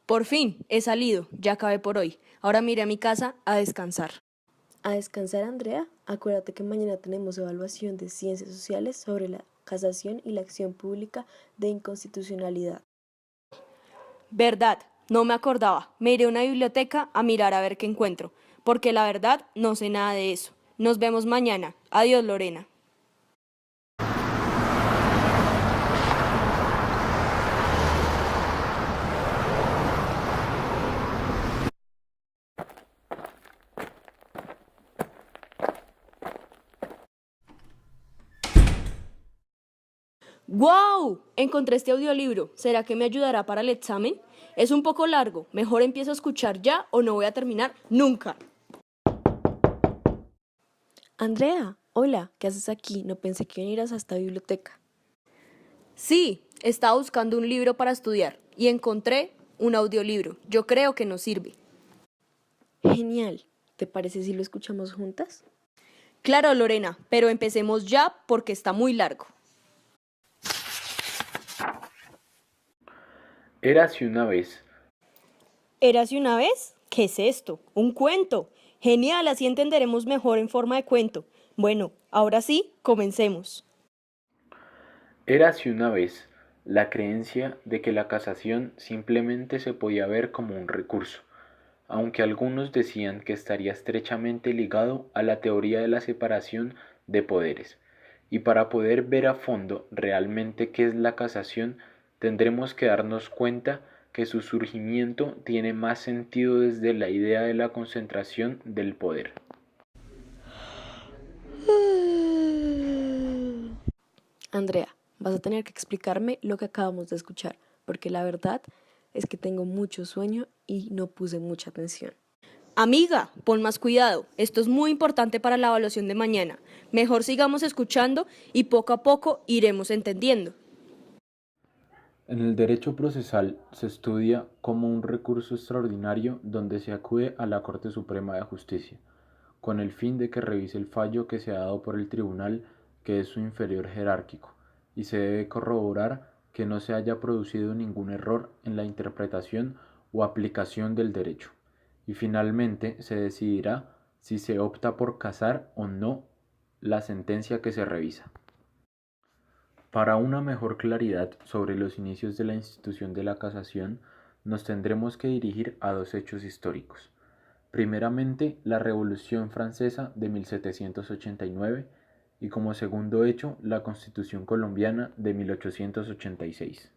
Por fin, he salido, ya acabé por hoy. Ahora me iré a mi casa a descansar. A descansar, Andrea. Acuérdate que mañana tenemos evaluación de ciencias sociales sobre la casación y la acción pública de inconstitucionalidad. Verdad, no me acordaba. Me iré a una biblioteca a mirar a ver qué encuentro, porque la verdad no sé nada de eso. Nos vemos mañana. Adiós, Lorena. ¡Wow! Encontré este audiolibro. ¿Será que me ayudará para el examen? Es un poco largo. Mejor empiezo a escuchar ya o no voy a terminar nunca. Andrea, hola, ¿qué haces aquí? No pensé que vinieras a esta biblioteca. Sí, estaba buscando un libro para estudiar y encontré un audiolibro. Yo creo que nos sirve. Genial. ¿Te parece si lo escuchamos juntas? Claro, Lorena, pero empecemos ya porque está muy largo. Érase una vez. ¿Érase una vez? ¿Qué es esto? Un cuento. Genial, así entenderemos mejor en forma de cuento. Bueno, ahora sí, comencemos. Érase una vez la creencia de que la casación simplemente se podía ver como un recurso, aunque algunos decían que estaría estrechamente ligado a la teoría de la separación de poderes. Y para poder ver a fondo realmente qué es la casación, tendremos que darnos cuenta que su surgimiento tiene más sentido desde la idea de la concentración del poder. Andrea, vas a tener que explicarme lo que acabamos de escuchar, porque la verdad es que tengo mucho sueño y no puse mucha atención. Amiga, pon más cuidado. Esto es muy importante para la evaluación de mañana. Mejor sigamos escuchando y poco a poco iremos entendiendo. En el derecho procesal se estudia como un recurso extraordinario donde se acude a la Corte Suprema de Justicia, con el fin de que revise el fallo que se ha dado por el tribunal que es su inferior jerárquico, y se debe corroborar que no se haya producido ningún error en la interpretación o aplicación del derecho, y finalmente se decidirá si se opta por casar o no la sentencia que se revisa. Para una mejor claridad sobre los inicios de la institución de la casación, nos tendremos que dirigir a dos hechos históricos. Primeramente, la Revolución Francesa de 1789 y como segundo hecho, la Constitución colombiana de 1886.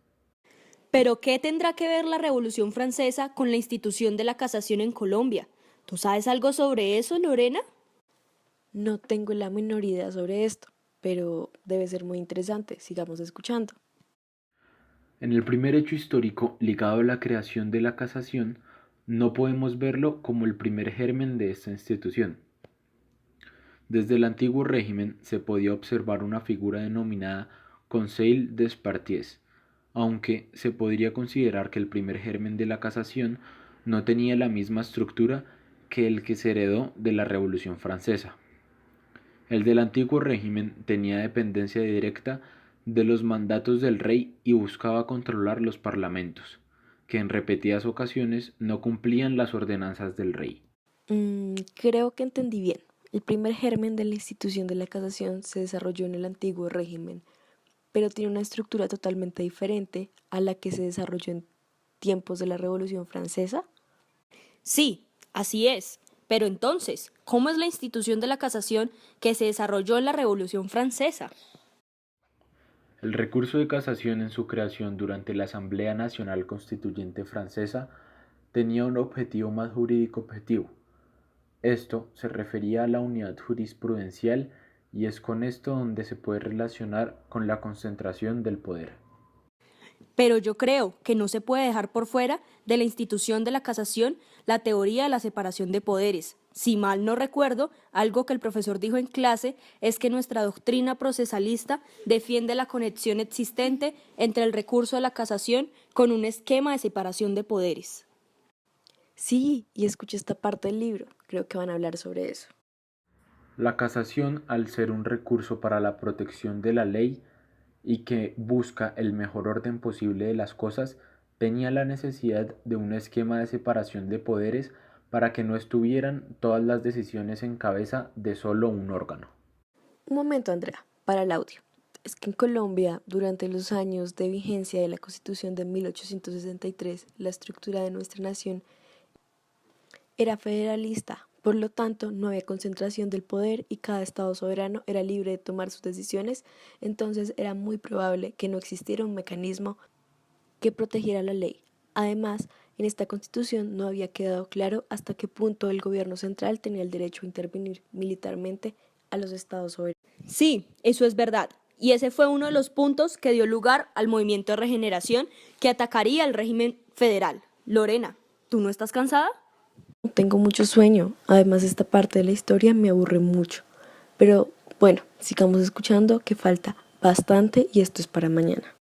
Pero, ¿qué tendrá que ver la Revolución Francesa con la institución de la casación en Colombia? ¿Tú sabes algo sobre eso, Lorena? No tengo la menor idea sobre esto, pero debe ser muy interesante. Sigamos escuchando. En el primer hecho histórico ligado a la creación de la casación, no podemos verlo como el primer germen de esta institución. Desde el antiguo régimen se podía observar una figura denominada Conseil des Parties, aunque se podría considerar que el primer germen de la casación no tenía la misma estructura que el que se heredó de la Revolución Francesa. El del antiguo régimen tenía dependencia directa de los mandatos del rey y buscaba controlar los parlamentos, que en repetidas ocasiones no cumplían las ordenanzas del rey. Creo que entendí bien. El primer germen de la institución de la casación se desarrolló en el antiguo régimen, pero tiene una estructura totalmente diferente a la que se desarrolló en tiempos de la Revolución Francesa. Sí, así es. Pero entonces, ¿cómo es la institución de la casación que se desarrolló en la Revolución Francesa? El recurso de casación en su creación durante la Asamblea Nacional Constituyente Francesa tenía un objetivo más jurídico objetivo. Esto se refería a la unidad jurisprudencial y es con esto donde se puede relacionar con la concentración del poder. Pero yo creo que no se puede dejar por fuera de la institución de la casación la teoría de la separación de poderes. Si mal no recuerdo, algo que el profesor dijo en clase es que nuestra doctrina procesalista defiende la conexión existente entre el recurso de la casación con un esquema de separación de poderes. Sí, y escuché esta parte del libro. Creo que van a hablar sobre eso. La casación, al ser un recurso para la protección de la ley y que busca el mejor orden posible de las cosas, tenía la necesidad de un esquema de separación de poderes para que no estuvieran todas las decisiones en cabeza de solo un órgano. Un momento, Andrea, para el audio. Es que en Colombia, durante los años de vigencia de la Constitución de 1863, la estructura de nuestra nación era federalista. Por lo tanto, no había concentración del poder y cada estado soberano era libre de tomar sus decisiones, entonces era muy probable que no existiera un mecanismo que protegiera la ley. Además, en esta constitución no había quedado claro hasta qué punto el gobierno central tenía el derecho a intervenir militarmente a los estados soberanos. Sí, eso es verdad. Y ese fue uno de los puntos que dio lugar al movimiento de regeneración que atacaría al régimen federal. Lorena, ¿tú no estás cansada? Tengo mucho sueño, además esta parte de la historia me aburre mucho. Pero bueno, sigamos escuchando que falta bastante y esto es para mañana.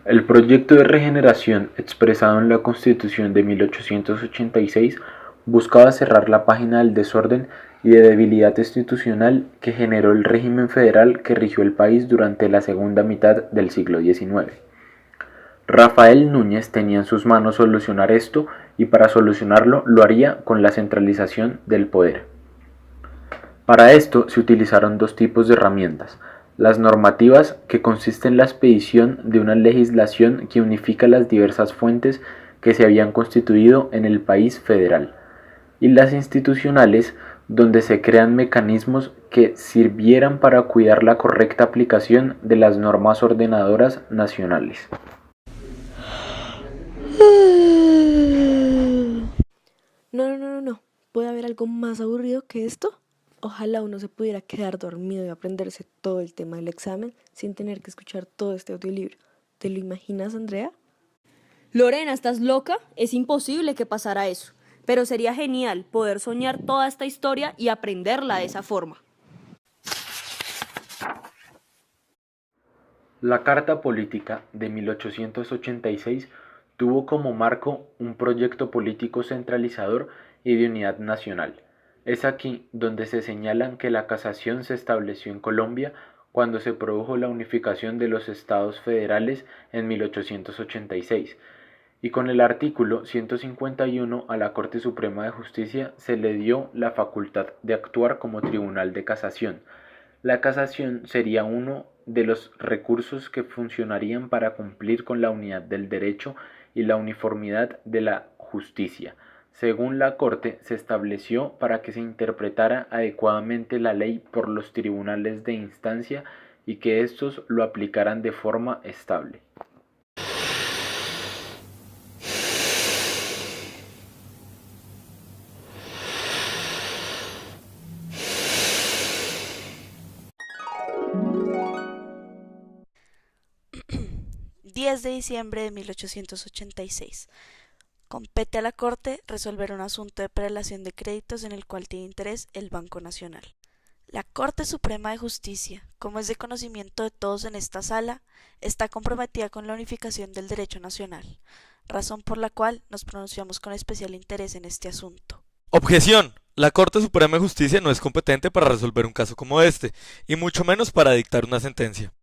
El proyecto de regeneración expresado en la Constitución de 1886 buscaba cerrar la página del desorden y de debilidad institucional que generó el régimen federal que rigió el país durante la segunda mitad del siglo XIX. Rafael Núñez tenía en sus manos solucionar esto y para solucionarlo lo haría con la centralización del poder. Para esto se utilizaron dos tipos de herramientas: las normativas, que consiste en la expedición de una legislación que unifica las diversas fuentes que se habían constituido en el país federal, y las institucionales, donde se crean mecanismos que sirvieran para cuidar la correcta aplicación de las normas ordenadoras nacionales. No. ¿Puede haber algo más aburrido que esto? Ojalá uno se pudiera quedar dormido y aprenderse todo el tema del examen sin tener que escuchar todo este audiolibro. ¿Te lo imaginas, Andrea? Lorena, ¿estás loca? Es imposible que pasara eso. Pero sería genial poder soñar toda esta historia y aprenderla de esa forma. La Carta Política de 1886 tuvo como marco un proyecto político centralizador y de unidad nacional. Es aquí donde se señalan que la casación se estableció en Colombia cuando se produjo la unificación de los estados federales en 1886, y con el artículo 151 a la Corte Suprema de Justicia se le dio la facultad de actuar como tribunal de casación. La casación sería uno de los recursos que funcionarían para cumplir con la unidad del derecho y la uniformidad de la justicia. Según la Corte, se estableció para que se interpretara adecuadamente la ley por los tribunales de instancia y que éstos lo aplicaran de forma estable. De diciembre de 1886. Compete a la Corte resolver un asunto de prelación de créditos en el cual tiene interés el Banco Nacional. La Corte Suprema de Justicia, como es de conocimiento de todos en esta sala, está comprometida con la unificación del derecho nacional, razón por la cual nos pronunciamos con especial interés en este asunto. Objeción. La Corte Suprema de Justicia no es competente para resolver un caso como este, y mucho menos para dictar una sentencia.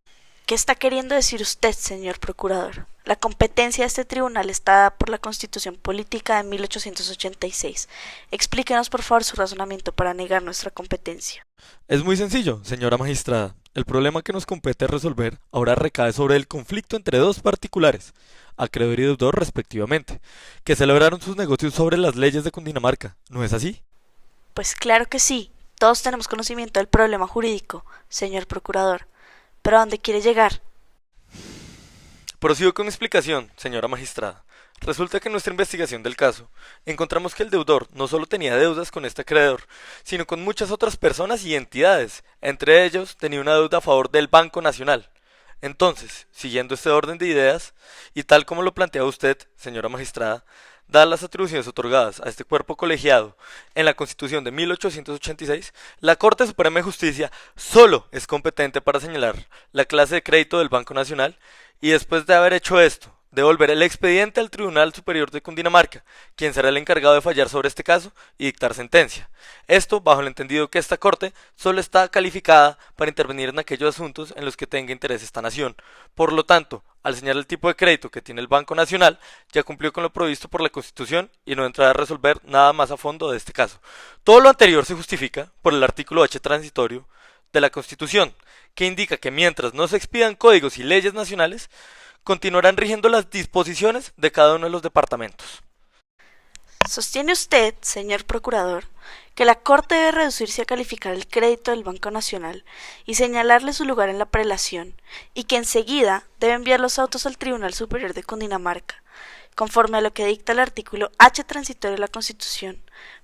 ¿Qué está queriendo decir usted, señor procurador? La competencia de este tribunal está dada por la Constitución Política de 1886. Explíquenos, por favor, su razonamiento para negar nuestra competencia. Es muy sencillo, señora magistrada. El problema que nos compete resolver ahora recae sobre el conflicto entre dos particulares, acreedor y deudor respectivamente, que celebraron sus negocios sobre las leyes de Cundinamarca. ¿No es así? Pues claro que sí. Todos tenemos conocimiento del problema jurídico, señor procurador. ¿Pero a dónde quiere llegar? Prosigo con mi explicación, señora magistrada. Resulta que en nuestra investigación del caso, encontramos que el deudor no solo tenía deudas con este acreedor, sino con muchas otras personas y entidades. Entre ellos, tenía una deuda a favor del Banco Nacional. Entonces, siguiendo este orden de ideas, y tal como lo plantea usted, señora magistrada, dadas las atribuciones otorgadas a este cuerpo colegiado en la Constitución de 1886, la Corte Suprema de Justicia solo es competente para señalar la clase de crédito del Banco Nacional y después de haber hecho esto devolver el expediente al Tribunal Superior de Cundinamarca, quien será el encargado de fallar sobre este caso y dictar sentencia. Esto bajo el entendido que esta Corte solo está calificada para intervenir en aquellos asuntos en los que tenga interés esta nación. Por lo tanto, al señalar el tipo de crédito que tiene el Banco Nacional, ya cumplió con lo previsto por la Constitución y no entrará a resolver nada más a fondo de este caso. Todo lo anterior se justifica por el artículo H transitorio de la Constitución, que indica que mientras no se expidan códigos y leyes nacionales, continuarán rigiendo las disposiciones de cada uno de los departamentos. ¿Sostiene usted, señor procurador, que la Corte debe reducirse a calificar el crédito del Banco Nacional y señalarle su lugar en la prelación, y que enseguida debe enviar los autos al Tribunal Superior de Cundinamarca, conforme a lo que dicta el artículo H transitorio de la Constitución,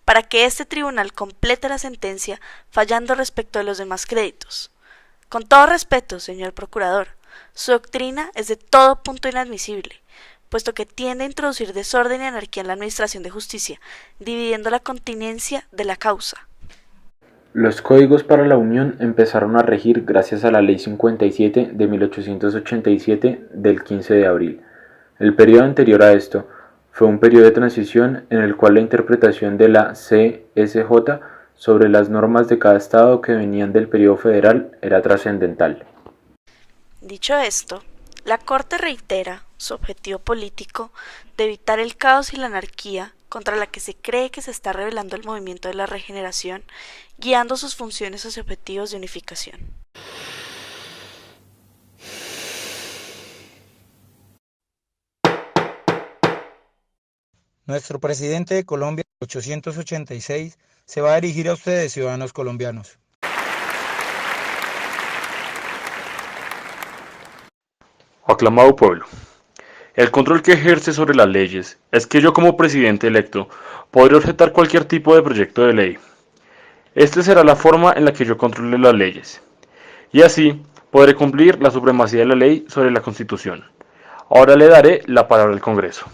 para que este tribunal complete la sentencia fallando respecto de los demás créditos? Con todo respeto, señor procurador, su doctrina es de todo punto inadmisible, puesto que tiende a introducir desorden y anarquía en la administración de justicia, dividiendo la continencia de la causa. Los códigos para la Unión empezaron a regir gracias a la Ley 57 de 1887 del 15 de abril. El periodo anterior a esto fue un periodo de transición en el cual la interpretación de la CSJ sobre las normas de cada estado que venían del periodo federal era trascendental. Dicho esto, la Corte reitera su objetivo político de evitar el caos y la anarquía contra la que se cree que se está rebelando el movimiento de la regeneración, guiando sus funciones hacia objetivos de unificación. Nuestro presidente de Colombia, 886, se va a dirigir a ustedes, ciudadanos colombianos. Aclamado pueblo, el control que ejerce sobre las leyes es que yo como presidente electo podré objetar cualquier tipo de proyecto de ley. Esta será la forma en la que yo controle las leyes, y así podré cumplir la supremacía de la ley sobre la Constitución. Ahora le daré la palabra al Congreso.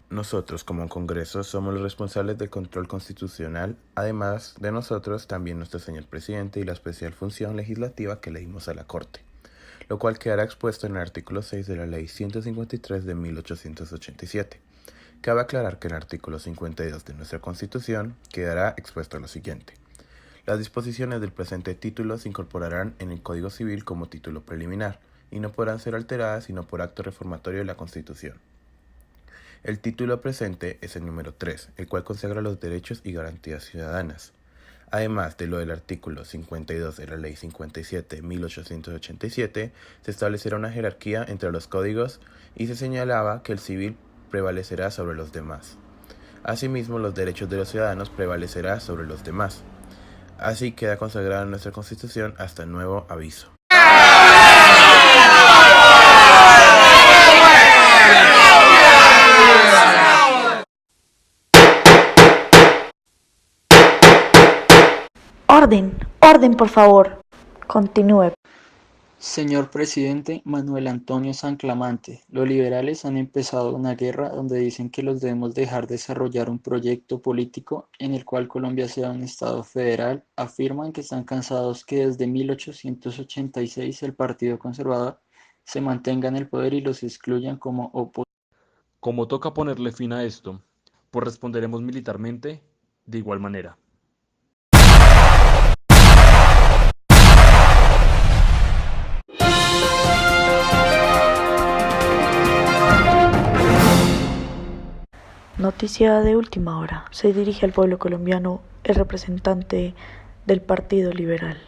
Nosotros como Congreso somos los responsables del control constitucional, además de nosotros también nuestro señor presidente y la especial función legislativa que le dimos a la Corte, lo cual quedará expuesto en el artículo 6 de la Ley 153 de 1887. Cabe aclarar que en el artículo 52 de nuestra Constitución quedará expuesto lo siguiente. Las disposiciones del presente título se incorporarán en el Código Civil como título preliminar y no podrán ser alteradas sino por acto reformatorio de la Constitución. El título presente es el número 3, el cual consagra los derechos y garantías ciudadanas. Además de lo del artículo 52 de la Ley 57 de 1887, se establecerá una jerarquía entre los códigos y se señalaba que el civil prevalecerá sobre los demás. Asimismo, los derechos de los ciudadanos prevalecerá sobre los demás. Así queda consagrada en nuestra Constitución hasta nuevo aviso. Orden, por favor. Continúe. Señor presidente Manuel Antonio Sanclamante, los liberales han empezado una guerra donde dicen que los debemos dejar desarrollar un proyecto político en el cual Colombia sea un estado federal. Afirman que están cansados que desde 1886 el Partido Conservador se mantenga en el poder y los excluyan como oposición. Como toca ponerle fin a esto, pues responderemos militarmente de igual manera. Noticia de última hora. Se dirige al pueblo colombiano el representante del Partido Liberal.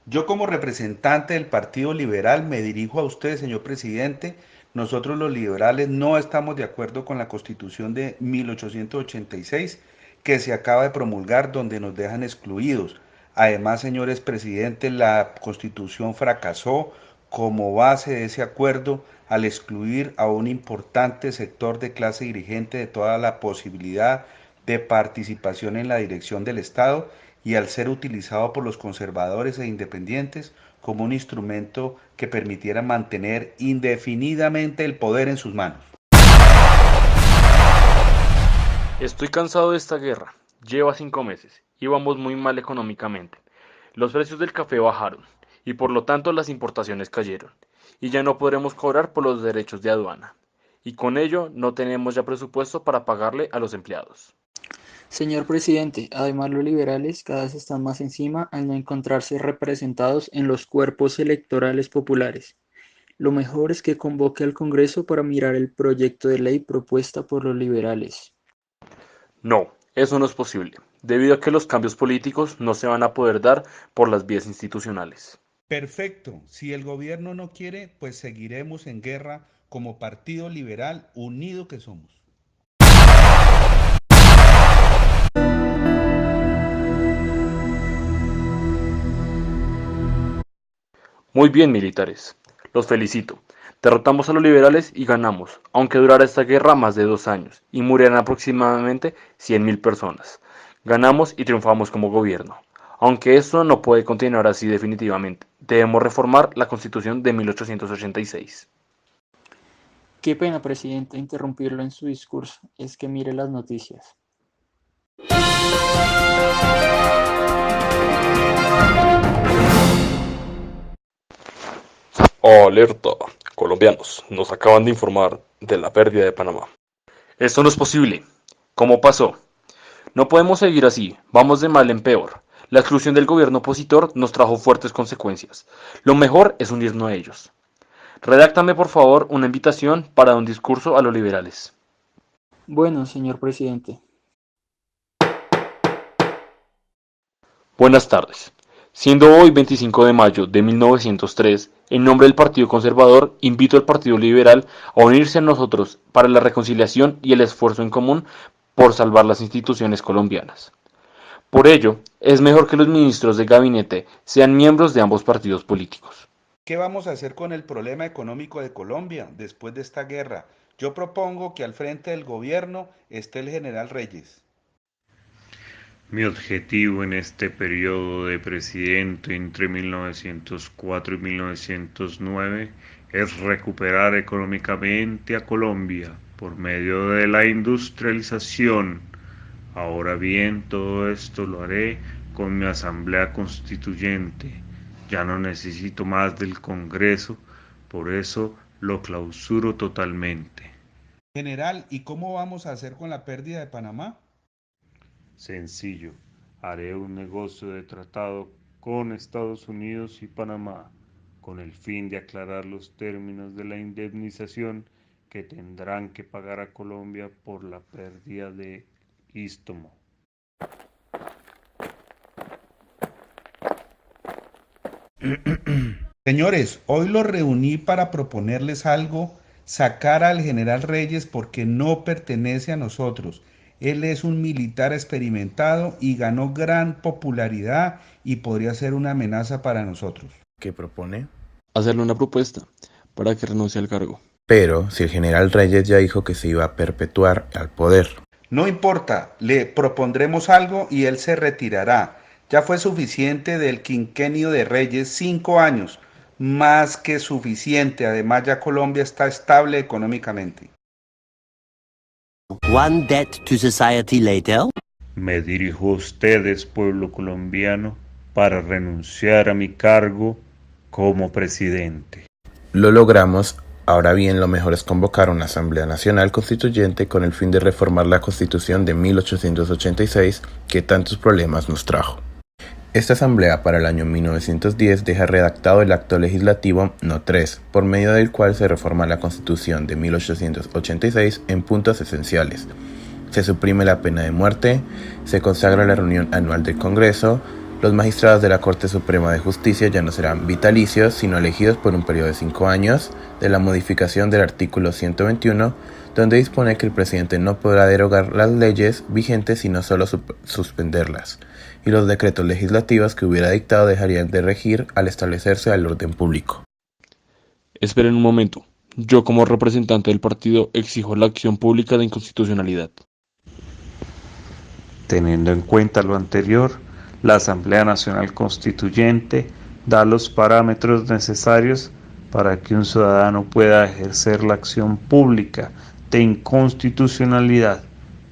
Yo como representante del Partido Liberal me dirijo a usted, señor presidente. Nosotros los liberales no estamos de acuerdo con la Constitución de 1886 que se acaba de promulgar, donde nos dejan excluidos. Además, señores presidentes, la Constitución fracasó como base de ese acuerdo al excluir a un importante sector de clase dirigente de toda la posibilidad de participación en la dirección del Estado y al ser utilizado por los conservadores e independientes como un instrumento que permitiera mantener indefinidamente el poder en sus manos. Estoy cansado de esta guerra. Lleva 5 meses y vamos muy mal económicamente. Los precios del café bajaron y por lo tanto las importaciones cayeron. y ya no podremos cobrar por los derechos de aduana. Y con ello no tenemos ya presupuesto para pagarle a los empleados. Señor presidente, además los liberales cada vez están más encima al no encontrarse representados en los cuerpos electorales populares. Lo mejor es que convoque al Congreso para mirar el proyecto de ley propuesta por los liberales. No, eso no es posible, debido a que los cambios políticos no se van a poder dar por las vías institucionales. Perfecto. Si el gobierno no quiere, pues seguiremos en guerra como Partido Liberal unido que somos. Muy bien, militares. Los felicito. Derrotamos a los liberales y ganamos, aunque durara esta guerra más de 2 años y murieran aproximadamente 100.000 personas. Ganamos y triunfamos como gobierno. Aunque esto no puede continuar así definitivamente, debemos reformar la Constitución de 1886. Qué pena, presidente, interrumpirlo en su discurso. Es que mire las noticias. Alerta, colombianos, nos acaban de informar de la pérdida de Panamá. Esto no es posible. ¿Cómo pasó? No podemos seguir así, vamos de mal en peor. La exclusión del gobierno opositor nos trajo fuertes consecuencias. Lo mejor es unirnos a ellos. Redáctame por favor una invitación para un discurso a los liberales. Bueno, señor presidente. Buenas tardes. Siendo hoy 25 de mayo de 1903, en nombre del Partido Conservador, invito al Partido Liberal a unirse a nosotros para la reconciliación y el esfuerzo en común por salvar las instituciones colombianas. Por ello, es mejor que los ministros de gabinete sean miembros de ambos partidos políticos. ¿Qué vamos a hacer con el problema económico de Colombia después de esta guerra? Yo propongo que al frente del gobierno esté el general Reyes. Mi objetivo en este periodo de presidente entre 1904 y 1909 es recuperar económicamente a Colombia por medio de la industrialización. Ahora bien, todo esto lo haré con mi Asamblea Constituyente. Ya no necesito más del Congreso, por eso lo clausuro totalmente. General, ¿y cómo vamos a hacer con la pérdida de Panamá? Sencillo, haré un negocio de tratado con Estados Unidos y Panamá, con el fin de aclarar los términos de la indemnización que tendrán que pagar a Colombia por la pérdida de Istmo. Señores, hoy los reuní para proponerles algo, sacar al general Reyes porque no pertenece a nosotros. Él es un militar experimentado y ganó gran popularidad y podría ser una amenaza para nosotros. ¿Qué propone? Hacerle una propuesta para que renuncie al cargo. Pero si el general Reyes ya dijo que se iba a perpetuar al poder. No importa, le propondremos algo y él se retirará. Ya fue suficiente del quinquenio de Reyes, 5 años, más que suficiente. Además ya Colombia está estable económicamente. One debt to society later. Me dirijo a ustedes, pueblo colombiano, para renunciar a mi cargo como presidente. Lo logramos. Ahora bien, lo mejor es convocar una Asamblea Nacional Constituyente con el fin de reformar la Constitución de 1886 que tantos problemas nos trajo. Esta asamblea para el año 1910 deja redactado el acto legislativo No. 3, por medio del cual se reforma la Constitución de 1886 en puntos esenciales. Se suprime la pena de muerte, se consagra la reunión anual del Congreso, los magistrados de la Corte Suprema de Justicia ya no serán vitalicios, sino elegidos por un periodo de 5 años, de la modificación del artículo 121, donde dispone que el presidente no podrá derogar las leyes vigentes sino solo suspenderlas, y los decretos legislativos que hubiera dictado dejarían de regir al establecerse el orden público. Esperen un momento. Yo como representante del partido exijo la acción pública de inconstitucionalidad. Teniendo en cuenta lo anterior, la Asamblea Nacional Constituyente da los parámetros necesarios para que un ciudadano pueda ejercer la acción pública de inconstitucionalidad.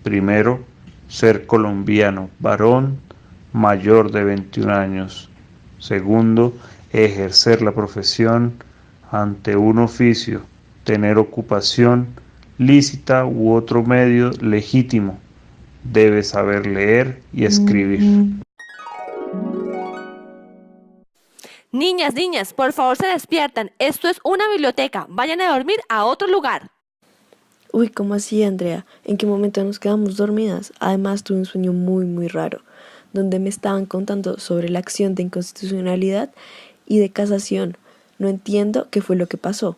Primero, ser colombiano, varón, mayor de 21 años. Segundo, ejercer la profesión ante un oficio, tener ocupación lícita u otro medio legítimo. Debe saber leer y escribir. Niñas, por favor se despiertan. Esto es una biblioteca. Vayan a dormir a otro lugar. Uy, ¿cómo así, Andrea? ¿En qué momento nos quedamos dormidas? Además, tuve un sueño muy raro, donde me estaban contando sobre la acción de inconstitucionalidad y de casación. No entiendo qué fue lo que pasó.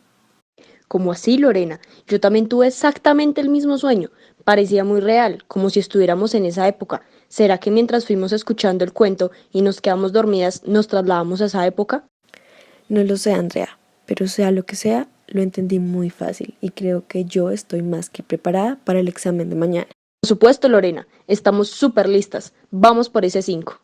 ¿Cómo así, Lorena? Yo también tuve exactamente el mismo sueño. Parecía muy real, como si estuviéramos en esa época. ¿Será que mientras fuimos escuchando el cuento y nos quedamos dormidas, nos trasladamos a esa época? No lo sé, Andrea, pero sea lo que sea, lo entendí muy fácil y creo que yo estoy más que preparada para el examen de mañana. Por supuesto, Lorena, estamos súper listas. Vamos por ese 5.